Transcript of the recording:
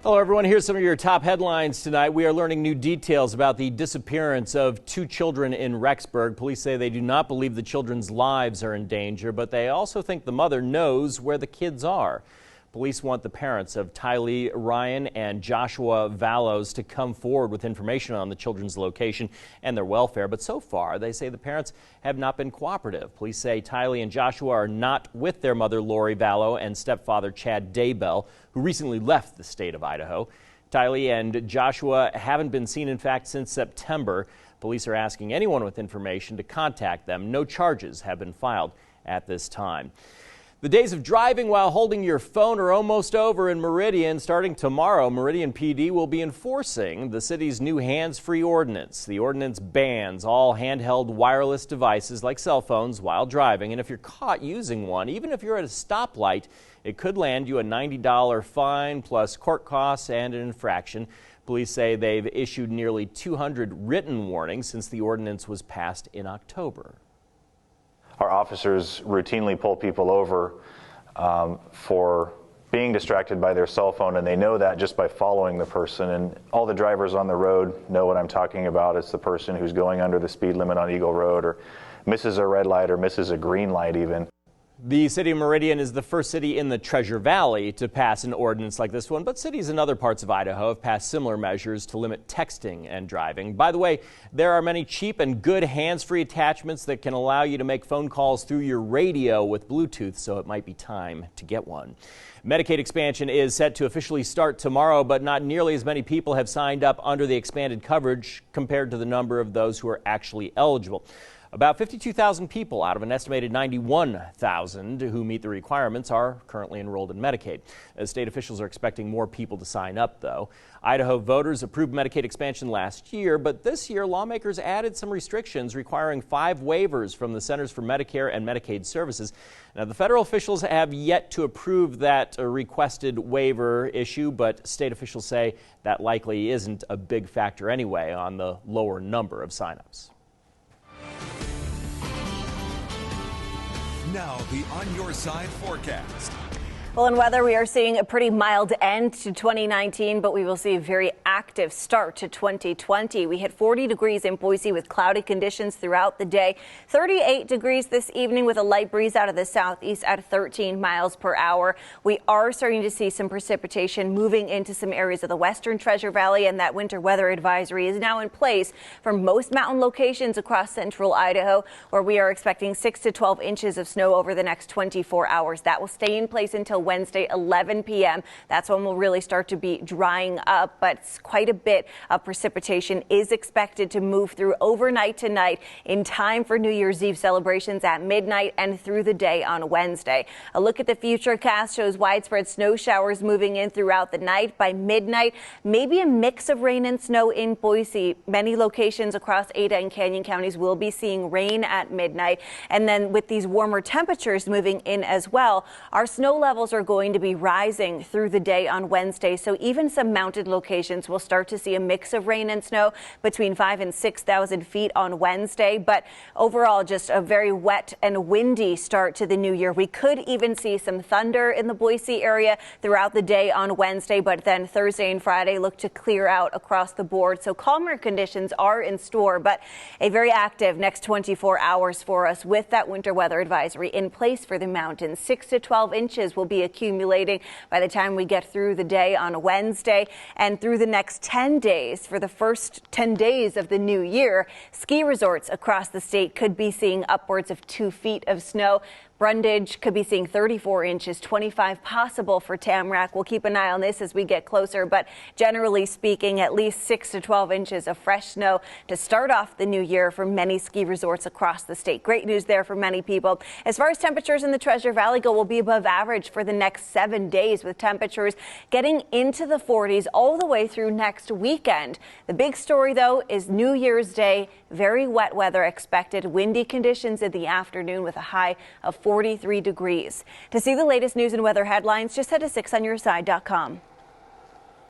Hello, everyone. Here's some of your top headlines tonight. We are learning new details about the disappearance of 2 children in Rexburg. Police say they do not believe the children's lives are in danger, but they also think the mother knows where the kids are. Police want the parents of Tylee Ryan and Joshua Vallows to come forward with information on the children's location and their welfare. But so far, they say the parents have not been cooperative. Police say Tylee and Joshua are not with their mother, Lori Vallow, and stepfather, Chad Daybell, who recently left the state of Idaho. Tylee and Joshua haven't been seen, in fact, since September. Police are asking anyone with information to contact them. No charges have been filed at this time. The days of driving while holding your phone are almost over in Meridian. Starting tomorrow, Meridian PD will be enforcing the city's new hands-free ordinance. The ordinance bans all handheld wireless devices like cell phones while driving. And if you're caught using one, even if you're at a stoplight, it could land you a $90 fine plus court costs and an infraction. Police say they've issued nearly 200 written warnings since the ordinance was passed in October. Our officers routinely pull people over for being distracted by their cell phone, and they know that just by following the person. And all the drivers on the road know what I'm talking about. It's the person who's going under the speed limit on Eagle Road or misses a red light or misses a green light even. The city of Meridian is the first city in the Treasure Valley to pass an ordinance like this one, but cities in other parts of Idaho have passed similar measures to limit texting and driving. By the way, there are many cheap and good hands-free attachments that can allow you to make phone calls through your radio with Bluetooth, so it might be time to get one. Medicaid expansion is set to officially start tomorrow, but not nearly as many people have signed up under the expanded coverage compared to the number of those who are actually eligible. About 52,000 people out of an estimated 91,000 who meet the requirements are currently enrolled in Medicaid. State officials are expecting more people to sign up, though. Idaho voters approved Medicaid expansion last year, but this year lawmakers added some restrictions requiring 5 waivers from the Centers for Medicare and Medicaid Services. Now, the federal officials have yet to approve that requested waiver issue, but state officials say that likely isn't a big factor anyway on the lower number of signups. Now, the On Your Side forecast. Well, in weather, we are seeing a pretty mild end to 2019, but we will see a very active start to 2020. We hit 40 degrees in Boise with cloudy conditions throughout the day. 38 degrees this evening with a light breeze out of the southeast at 13 miles per hour. We are starting to see some precipitation moving into some areas of the western Treasure Valley, and that winter weather advisory is now in place for most mountain locations across central Idaho, where we are expecting 6 to 12 inches of snow over the next 24 hours. That will stay in place until Wednesday, 11 p.m. That's when we'll really start to be drying up, but quite a bit of precipitation is expected to move through overnight tonight in time for New Year's Eve celebrations at midnight and through the day on Wednesday. A look at the futurecast shows widespread snow showers moving in throughout the night. By midnight, maybe a mix of rain and snow in Boise. Many locations across Ada and Canyon counties will be seeing rain at midnight. And then with these warmer temperatures moving in as well, our snow levels are going to be rising through the day on Wednesday, so even some mounted locations will start to see a mix of rain and snow between 5,000 and 6,000 feet on Wednesday. But overall, just a very wet and windy start to the new year. We could even see some thunder in the Boise area throughout the day on Wednesday, but then Thursday and Friday look to clear out across the board. So calmer conditions are in store, but a very active next 24 hours for us with that winter weather advisory in place for the mountains. 6 to 12 inches will be accumulating by the time we get through the day on Wednesday, and through the next 10 days. For the first 10 days of the new year, ski resorts across the state could be seeing upwards of 2 feet of snow. Brundage could be seeing 34 inches, 25 possible for Tamarack. We'll keep an eye on this as we get closer, but generally speaking, at least 6 to 12 inches of fresh snow to start off the new year for many ski resorts across the state. Great news there for many people. As far as temperatures in the Treasure Valley go, we'll be above average for the next 7 days, with temperatures getting into the 40s all the way through next weekend. The big story, though, is New Year's Day. Very wet weather expected, windy conditions in the afternoon with a high of 43 degrees. To see the latest news and weather headlines, just head to 6onyourside.com.